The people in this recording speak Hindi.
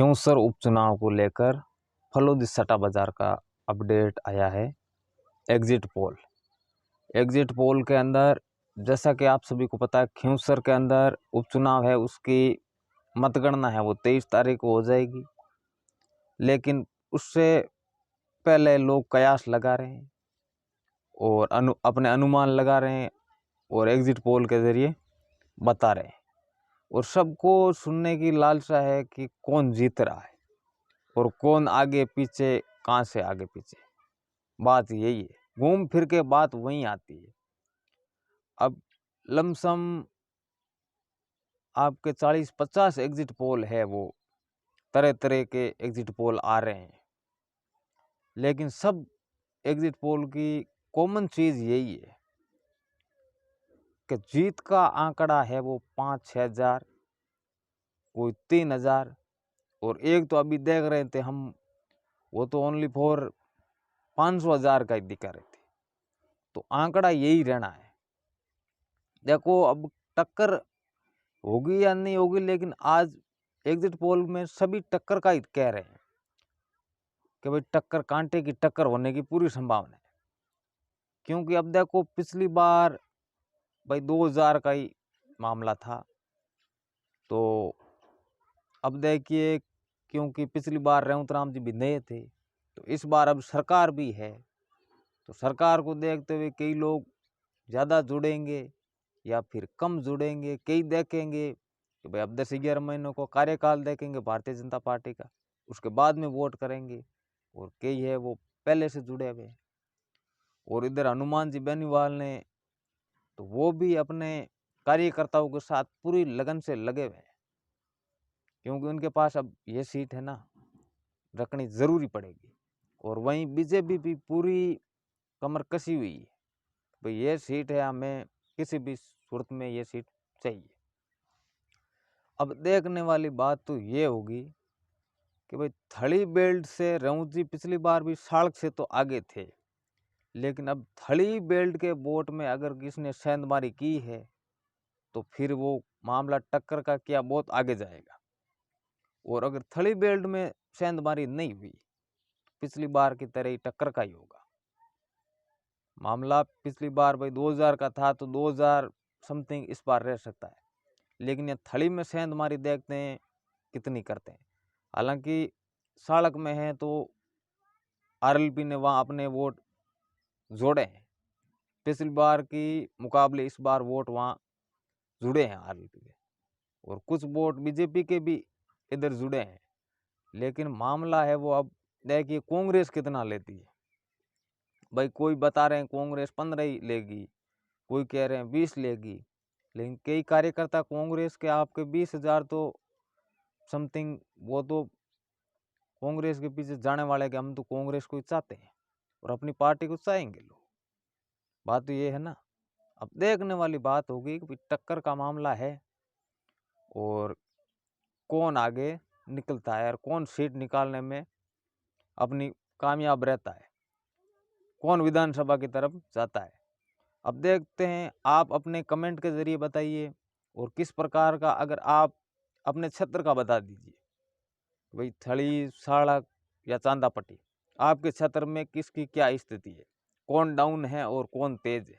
खिंवसर उपचुनाव को लेकर फलोदी सट्टा बाजार का अपडेट आया है। एग्जिट पोल के अंदर जैसा कि आप सभी को पता है, खिंवसर के अंदर उपचुनाव है, उसकी मतगणना है वो 23 तारीख को हो जाएगी। लेकिन उससे पहले लोग कयास लगा रहे हैं और अपने अनुमान लगा रहे हैं और एग्जिट पोल के जरिए बता रहे हैं, और सबको सुनने की लालसा है कि कौन जीत रहा है और कौन आगे पीछे, कहाँ से आगे पीछे। बात यही है, घूम फिर के बात वहीं आती है। अब लमसम आपके 40-50 एग्जिट पोल है, वो तरह तरह के एग्जिट पोल आ रहे हैं, लेकिन सब एग्जिट पोल की कॉमन चीज यही है कि जीत का आंकड़ा है वो 5-6 हजार, कोई 3 हजार, और एक तो अभी देख रहे थे हम, वो तो ओनली फॉर 500 हजार का ही दिखा रहे थे। तो आंकड़ा यही रहना है। देखो अब टक्कर होगी या नहीं होगी, लेकिन आज एग्जिट पोल में सभी टक्कर का ही कह रहे हैं कि भाई टक्कर, कांटे की टक्कर होने की पूरी संभावना है। क्योंकि अब देखो पिछली बार भाई 2000 का ही मामला था, तो अब देखिए, क्योंकि पिछली बार रेवंत राम जी भी नए थे, तो इस बार अब सरकार भी है, तो सरकार को देखते हुए कई लोग ज़्यादा जुड़ेंगे या फिर कम जुड़ेंगे। कई देखेंगे कि भाई अब 10-11 महीनों को कार्यकाल देखेंगे भारतीय जनता पार्टी का, उसके बाद में वोट करेंगे, और कई है वो पहले से जुड़े हुए हैं। और इधर हनुमान जी बेनीवाल ने, तो वो भी अपने कार्यकर्ताओं के साथ पूरी लगन से लगे हुए हैं, क्योंकि उनके पास अब ये सीट है ना, रखनी जरूरी पड़ेगी। और वहीं बीजेपी भी पूरी कमर कसी हुई है, भाई ये सीट है, हमें किसी भी सूरत में ये सीट चाहिए। अब देखने वाली बात तो ये होगी कि भाई थली बेल्ट से रेवंत जी पिछली बार भी साड़क से तो आगे थे, लेकिन अब थली बेल्ट के वोट में अगर किसने सेंधमारी की है तो फिर वो मामला टक्कर का क्या बहुत आगे जाएगा। और अगर थली बेल्ट में सेंधमारी नहीं हुई तो पिछली बार की तरह ही टक्कर का ही होगा। मामला पिछली बार भाई 2000 का था, तो 2000 समथिंग इस बार रह सकता है, लेकिन ये थली में सेंधमारी देखते हैं कितनी करते हैं। हालांकि साड़क में है तो आरएलपी ने वहाँ अपने वोट जोड़े हैं, पिछली बार की मुकाबले इस बार वोट वहाँ जुड़े हैं आरएलपी के, और कुछ वोट बीजेपी के भी इधर जुड़े हैं। लेकिन मामला है वो, अब देखिए कांग्रेस कितना लेती है। भाई कोई बता रहे हैं कांग्रेस 15 ही लेगी, कोई कह रहे हैं 20 लेगी, लेकिन कई कार्यकर्ता कांग्रेस के आपके 20,000 तो समथिंग, वो तो कांग्रेस के पीछे जाने वाले कि हम तो कांग्रेस को ही चाहते हैं और अपनी पार्टी को चाहेंगे लोग। बात तो ये है ना। अब देखने वाली बात होगी कि टक्कर का मामला है और कौन आगे निकलता है और कौन सीट निकालने में अपनी कामयाब रहता है, कौन विधानसभा की तरफ जाता है। अब देखते हैं, आप अपने कमेंट के जरिए बताइए, और किस प्रकार का, अगर आप अपने क्षेत्र का बता दीजिए, भाई थली, साड़क या चांदापट्टी, आपके क्षेत्र में किसकी क्या स्थिति है, कौन डाउन है और कौन तेज है।